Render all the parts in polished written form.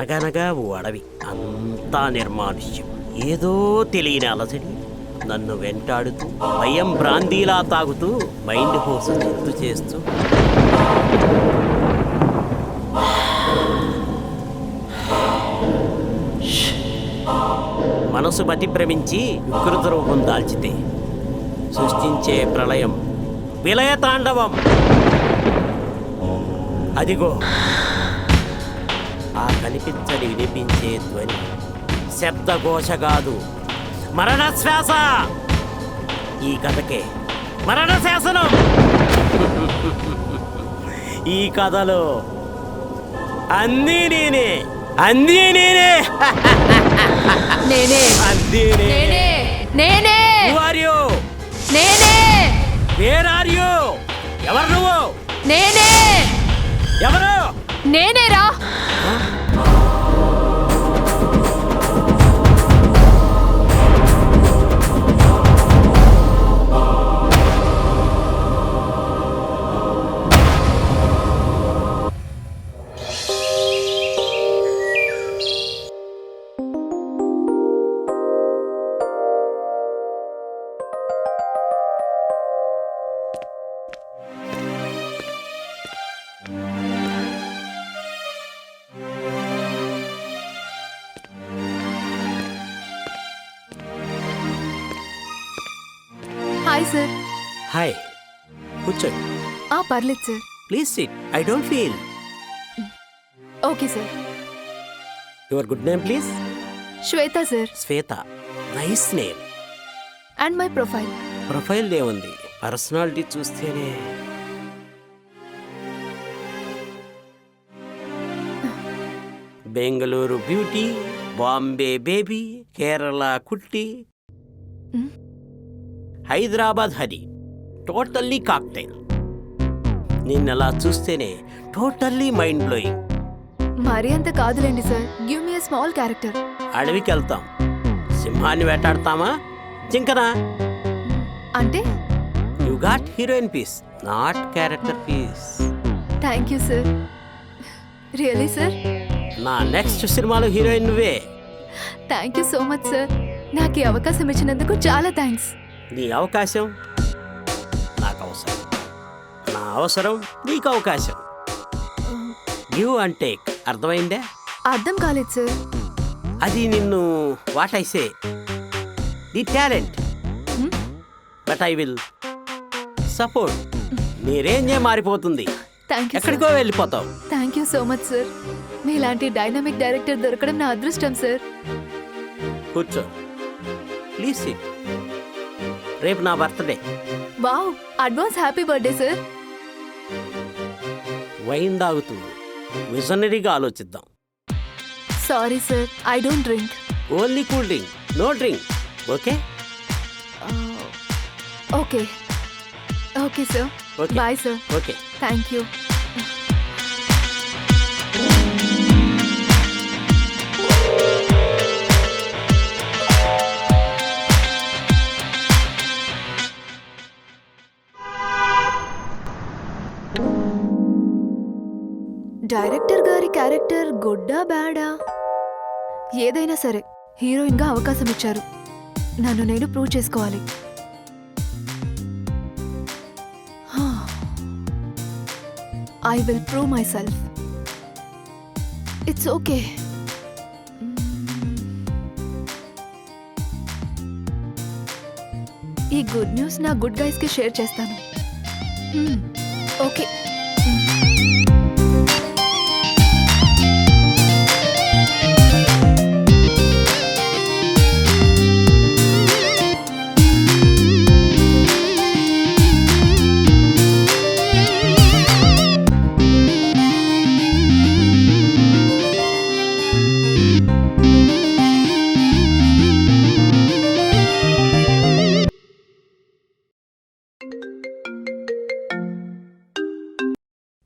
అనగనగా ఓ అడవి, అంతా నిర్మానుష్యం. ఏదో తెలియని అలజడి నన్ను వెంటాడుతూ, భయం బ్రాందీలా తాగుతూ, మైండ్ హోస్ గుర్తు చేస్తూ మనసు మతి భ్రమించి వికృత రూపం దాల్చితే సృష్టించే ప్రళయం, విలయ తాండవం. అదిగో ఆ కనిపించని వినిపించే ధ్వని శబ్దఘోష కాదు, మరణ శ్వాస. ఈ కథకే మరణ శాసనం. ఈ కథలో అన్నీ నేనే, అన్నీ నేనే, నేనే అన్నీ నేనే నేనే Who are you? నేనే Where are you? ఎవరు నువ్వు? నేనే ఎవరు? నేనేరా. Hi sir. హాయ్, కూర్చోండి. పర్లేదు sir. Please sit. I don't feel. Okay sir. Your good name please? Shweta sir. Shweta, nice name. And my profile. Profile ఏముంది, పర్సనాలిటీ చూస్తేనే. బెంగళూరు బ్యూటీ, బాంబే బేబీ, కేరళ కుట్టి, హైదరాబాద్ హనీ, టోటల్లీ కాక్టైల్. నిన్నలా చూస్తేనే టోటల్లీ మైండ్ బ్లోయింగ్. మరీ అంత కాదులేండి సార్. Give me a small character. అడవికి వెళ్తాం, సింహాన్ని వేటాడతామా, జింకనా? అంటే you got heroine piece, not character piece. Thank you sir. Really sir? నా నెక్స్ట్ సినిమాలో హీరోయిన్ నువ్వే. Thank you so much sir. నాకు ఈ అవకాశం ఇచ్చినందుకు చాలా థ్యాంక్స్. నీ అవకాశం నాకు అవసరం, నా అవసరం నీకు అవకాశం. గివ్ అండ్ టేక్, అర్థమైందే? అర్థం కాలేదు సార్. అది నిన్ను what I say, the talent. But I will support. నీ రేంజే మారిపోతుంది, థ్యాంక్ యూ. ఎక్కడికో వెళ్ళిపోతావు. Thank you so much sir. మీలాంటి డైనమిక్ డైరెక్టర్ దొరకడం నా అదృష్టం సార్. కూర్చో ప్లీజ్ సిట్. రేపు నా birthday. Wow, advance happy birthday sir. Wine తాగుతూ విజనరీగా ఆలోచిద్దాం. Sorry sir, I don't drink. Only cool drink, no drink. Okay? Okay okay sir. Okay. Bye sir. Okay. Thank you. Director గారి క్యారెక్టర్ గుడ్డా బ్యాడా ఏదైనా సరే హీరోయిన్గా అవకాశం ఇచ్చారు. నన్ను నేను ప్రూవ్ చేసుకోవాలి. I will prove my self. It's okay. ఈ గుడ్ న్యూస్ నా గుడ్ గైస్కి షేర్ చేస్తాను. ఓకే.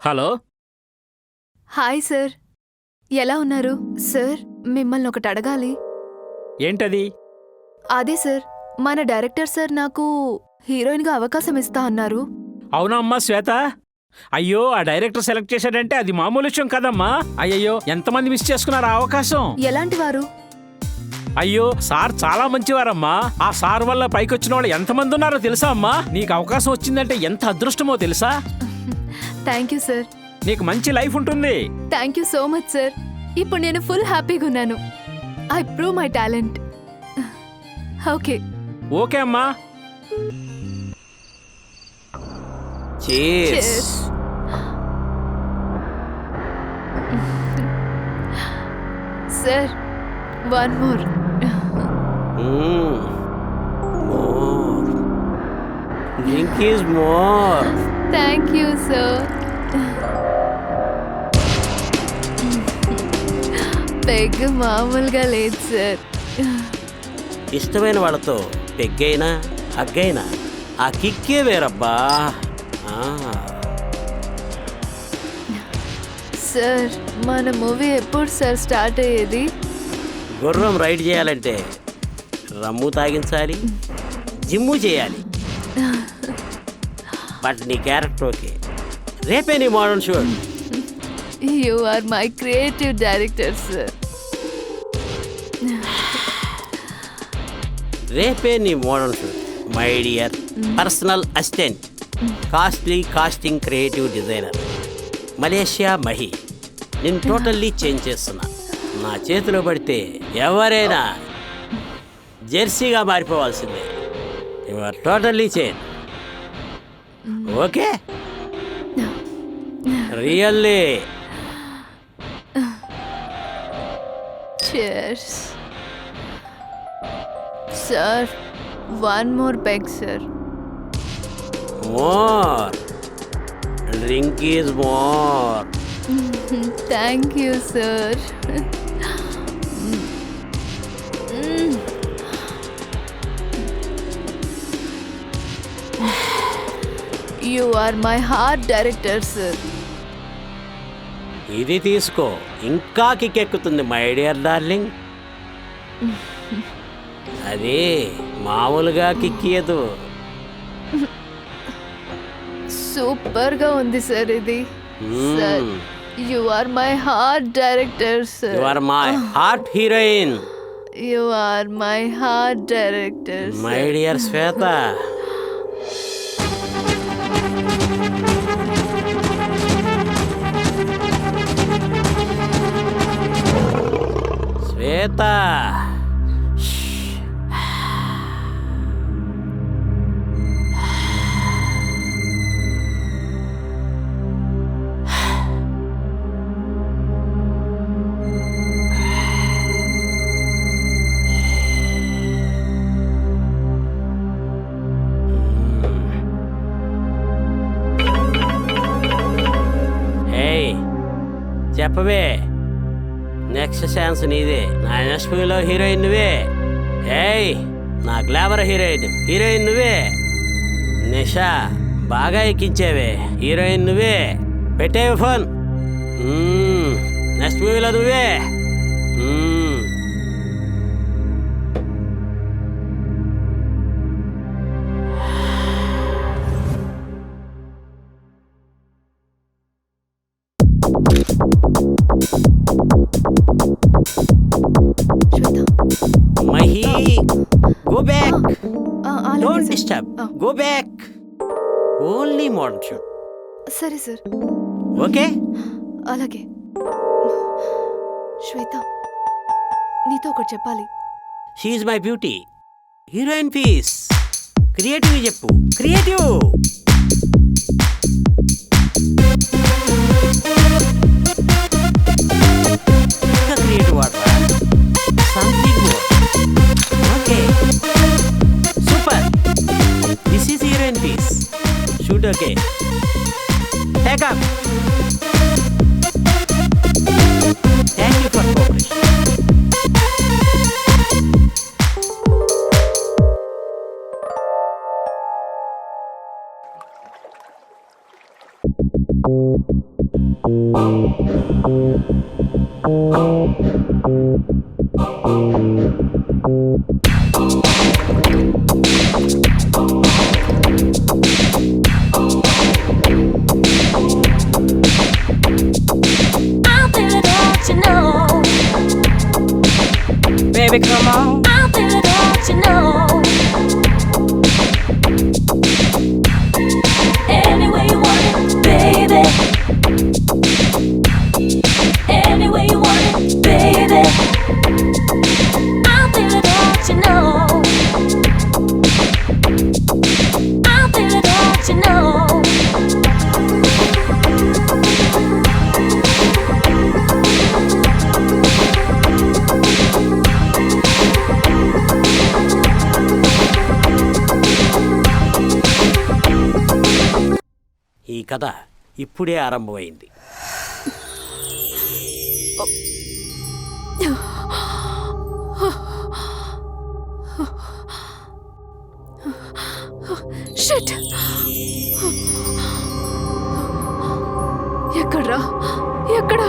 హలో. హాయ్ సార్, ఎలా ఉన్నారు? సార్, మిమ్మల్ని ఒకటి అడగాలి. ఏంటది? అదే సార్, మన డైరెక్టర్ సార్ నాకు హీరోయిన్గా అవకాశం ఇస్తా అన్నారు. అవునా అమ్మా శ్వేత? అయ్యో ఆ డైరెక్టర్ సెలెక్ట్ చేశాడంటే అది మామూలు విషయం కదమ్మా. అయ్యయ్యో ఎంతమంది మిస్ చేసుకున్నారు ఆ అవకాశం. ఎలాంటి వారు? అయ్యో సార్ చాలా మంచివారమ్మా. ఆ సార్ వల్ల పైకొచ్చిన వాళ్ళు ఎంతమంది ఉన్నారో తెలుసా అమ్మా. నీకు అవకాశం వచ్చిందంటే ఎంత అదృష్టమో తెలుసా. Thank you sir. నీకు మంచి లైఫ్ ఉంటుంది. Thank you so much sir. ఇప్పుడు నేను ఫుల్ హ్యాపీగా ఉన్నాను. I prove my talent. Okay okay అమ్మా. Cheers. Sir one more. More. Drink is more. Thank you sir. Peg మామూలుగా లేదు సార్. ఇష్టమైన వాళ్ళతో పెగ్గైనా హగ్గైనా ఆ కిక్కే వేరబ్బా. సార్ మన మూవీ ఎప్పుడు సార్ స్టార్ట్ అయ్యేది? గుర్రం రైడ్ చేయాలంటే రమ్ము తాగించాలి, జిమ్ము చేయాలి. బట్ నీ క్యారెక్టర్ ఓకే. రేపే నీ model shoot. You are my creative director sir. రేపే నీ model shoot my dear personal assistant, costly casting creative designer Malaysia Mahi. నేను టోటల్లీ చేంజ్ చేస్తున్నా. నా చేతిలో పడితే ఎవరైనా జెర్సీగా మారిపోవాల్సిందే. You are totally change. Okay really. Cheers. Sir, one more peg, sir. More. Drink is more. Thank you, sir. You are my heart director, sir. ఇది తీసుకో, ఇంకా కిక్కెక్కుతుంది మై డియర్ డార్లింగ్. అది మామూలుగా కిక్కియదు. సూపర్ గా ఉంది సార్ ఇది. Sir you are my heart director sir. You are my heart heroine. You are my heart director my dear Shweta. Shweta చెప్పవే, next chance నీదే. నా నెక్స్ట్ మూవీలో హీరోయిన్ నువ్వే. ఏయ్ నా గ్లామర్ హీరోయిన్ నువ్వే. నిషా బాగా ఎక్కించేవే, హీరోయిన్ నువ్వే. పెట్టేవి ఫోన్. నెక్స్ట్ మూవీలో నువ్వే. Mahi, go back. Don't disturb. Go back. Only modern shoot. సరే సార్. Okay? అలాగే. శ్వేత, నీతో ఒకటి చెప్పాలి. She is my beauty. Heroine piece. Creative చెప్పు. Creative. Creative వాడరా. Something more. Okay. Super. This is heroine piece. Shoot okay. Take up. Thank you for cooperation. ఈ కథ ఇప్పుడే ఆరంభమైంది. షిట్! ఎక్కడ్రా? ఎక్కడ?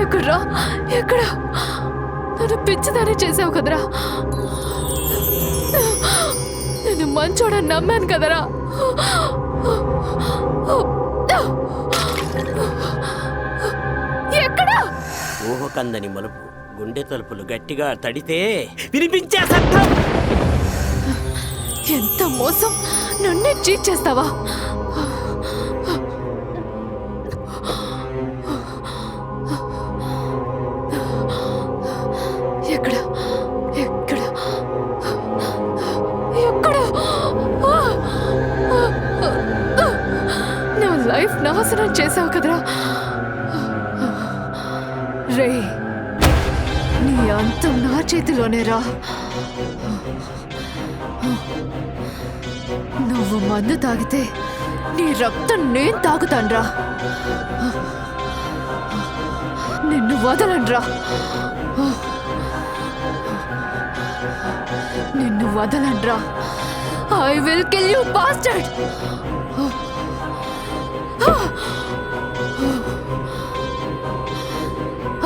ఎక్కడ్రా? ఎక్కడ? నన్ను పిచ్చిదాన్ని చేసావు కదరా. నేను మంచోడని నమ్మాను కదరా. ఎక్కడ? ఊహకందని మలుపు, గుండె తలుపులు గట్టిగా తడితే వినిపించే శబ్దం. ఎంత మోసం! నన్నే చీట్ చేస్తావా? ఎక్కడ? ఎక్కడ? ఎక్కడ? నా లైఫ్ నాశనం చేసావు కదరా. రే, నీ అంతం నా చేతిలోనే రా. నువ్వు మందు తాగితే నీ రక్తం నేను తాగుతాన్రా. నిన్ను వదలన్రా. నిన్ను వదలన్రా. I will kill you bastard.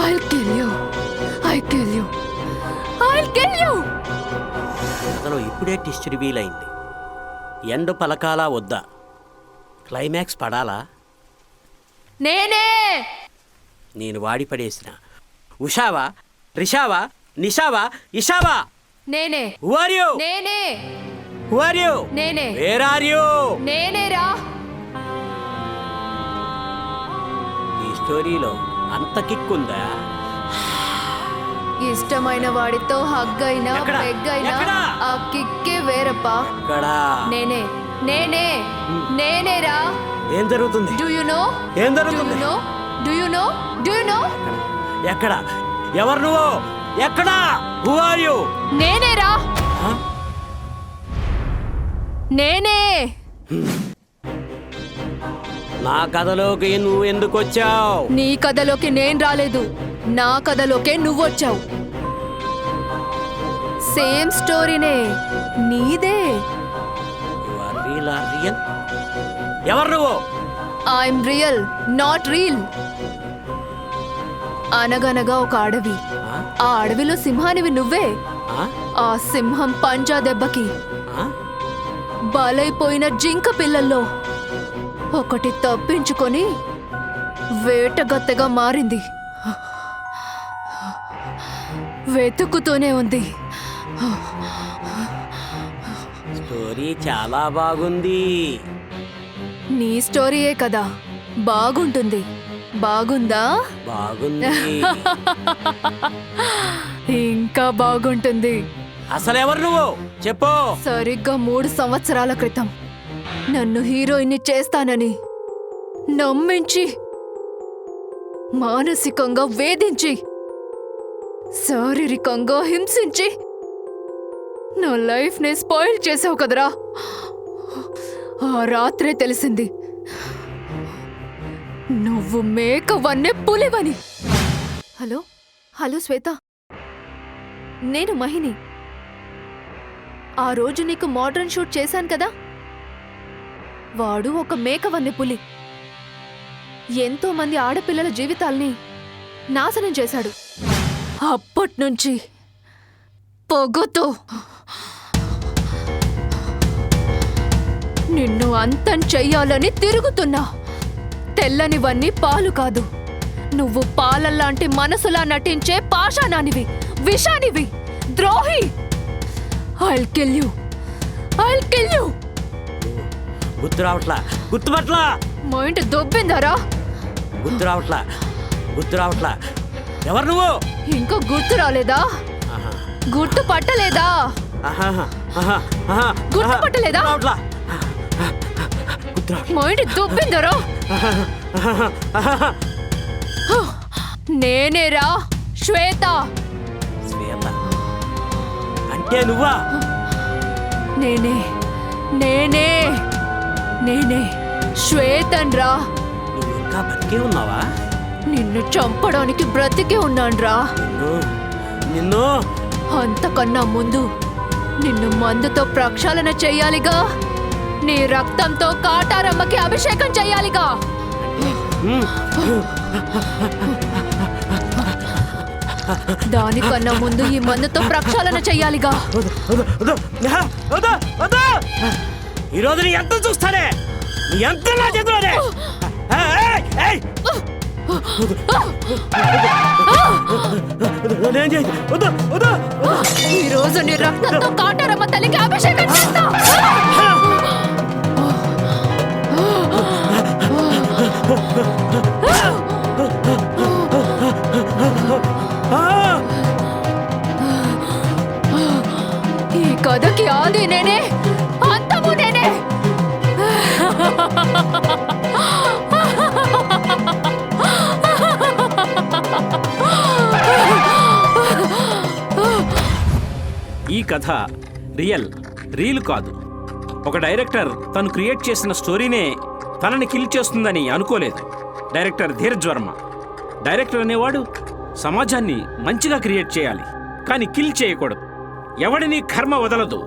I'll kill you. I'll kill you. I'll kill you. కథలో ఇప్పుడే ట్విస్ట్ రివీల్ అయింది. ఎండు పలకాలా వద్దా? క్లైమాక్స్ పడాలా? నేనే. నేను వాడి పడేసిన ఉషావా, రిషావా, నిషావా, ఇషావా? నేనే. Who are you? నేనే. Who are you? నేనే. Where are you? నేనేరా. ఈ స్టోరీలో అంత కిక్కుందా? ఇష్టమైన వాడితో హగ్ అయినా ఎక్కడ? పెగ్ అయినా ఎక్కడ? ఆ కిక్కే వేరప్పా. ఎక్కడా? నేనే. నేనే. నేనేరా. ఏం జరుగుతుంది? Do you know? ఏం Do you జరుగుతుంది? know? Do you know? Do you know? ఎక్కడ? ఎవరు నువ్వు? ఎక్కడా? Who are you? నేనేరా. Huh? నేనే. నా కథలోకి నువ్వు ఎందుకు వచ్చావు? నీ కథలోకి నేను రాలేదు, నా కథలోకే నువ్వొచ్చావు. సేమ్ స్టోరీనే నీదే. ఎవరు నువ్వు? I'm real, not reel. అనగనగా ఒక అడవి. ఆ అడవిలో సింహానివి నువ్వే. ఆ సింహం పంజా దెబ్బకి బలైపోయిన జింక పిల్లల్లో ఒకటి తప్పించుకొని వేటగత్తెగా మారింది. వెతుకుతూనే ఉంది. స్టోరీ చాలా బాగుంది. నీ స్టోరీయే కదా, బాగుంటుంది. బాగుందా? బాగుంది. ఇంకా బాగుంటుంది. అసలెవరు నువ్వు? చెప్పు. సరిగ్గా 3 సంవత్సరాల క్రితం నన్ను హీరోయిన్ని చేస్తానని నమ్మించి, మానసికంగా వేధించి, శారీరకంగా హింసించి నా లైఫ్ ని స్పాయిల్ చేసావు కదరా. ఆ రాత్రే తెలిసింది నువ్వు మేకవన్నే పులివని. హలో హలో శ్వేత, నేను మహిని. ఆ రోజు నీకు మోడ్రన్ షూట్ చేశాను కదా, వాడు ఒక మేకవన్నె పులి. ఎంతో మంది ఆడపిల్లల జీవితాల్ని నాశనం చేశాడు. అప్పట్నుంచి పొగతో నిన్ను అంతం చెయ్యాలని తిరుగుతున్నా. తెల్లనివన్నీ పాలు కాదు, నువ్వు పాలల్లాంటి మనసులా నటించే పాషాణానివి, విషానివి, ద్రోహి. I'll kill you. I'll kill you. గుర్తు రావట్లా, గుర్తుపట్లా. మైండ్ దొబ్బిందారా? గుర్తు రావట్లా, గుర్తు రావట్లా. ఎవరు నువ్వు? ఇంకా గుర్తు రాలేదా? గుర్తు పట్టలేదా? గుర్తు పట్టలేదా? మైండ్ దొబ్బిందారా? నేనేరా శ్వేత. శ్వేత అంటే ఏ నువ్వా? నేనే నేనే నేనే శ్వేతన్ రా. నువ్వు ఇంకా బతికే ఉన్నావా? నిన్ను చంపడానికి బ్రతికే ఉన్నాన్రా. నిన్ను అంతకన్నా ముందు నిన్ను మందుతో ప్రక్షాళన చెయ్యాలిగా. నీ రక్తంతో కాటారమ్మకి అభిషేకం చెయ్యాలిగా. దానికన్నా ముందు ఈ మందుతో ప్రక్షాళన చెయ్యాలిగా. ఈరోజు నీ ఎంత చూస్తానే, నీ ఎంత నా చేతిలోనే. ఈ రోజు నీ రక్తంతో కాటారమ్మ తల్లికి అభిషేకం చేస్తా. ఈ కథకి ఆది నేనే, అంతము నేనే. ఈ కథ రీల్ కాదు. ఒక డైరెక్టర్ తను క్రియేట్ చేసిన స్టోరీనే తనని కిల్ చేస్తుందని అనుకోలేదు. డైరెక్టర్ ధీరజ్ వర్మ. డైరెక్టర్ అనేవాడు సమాజాన్ని మంచిగా క్రియేట్ చేయాలి, కానీ కిల్ చేయకూడదు. ఎవడిని కర్మ వదలదు.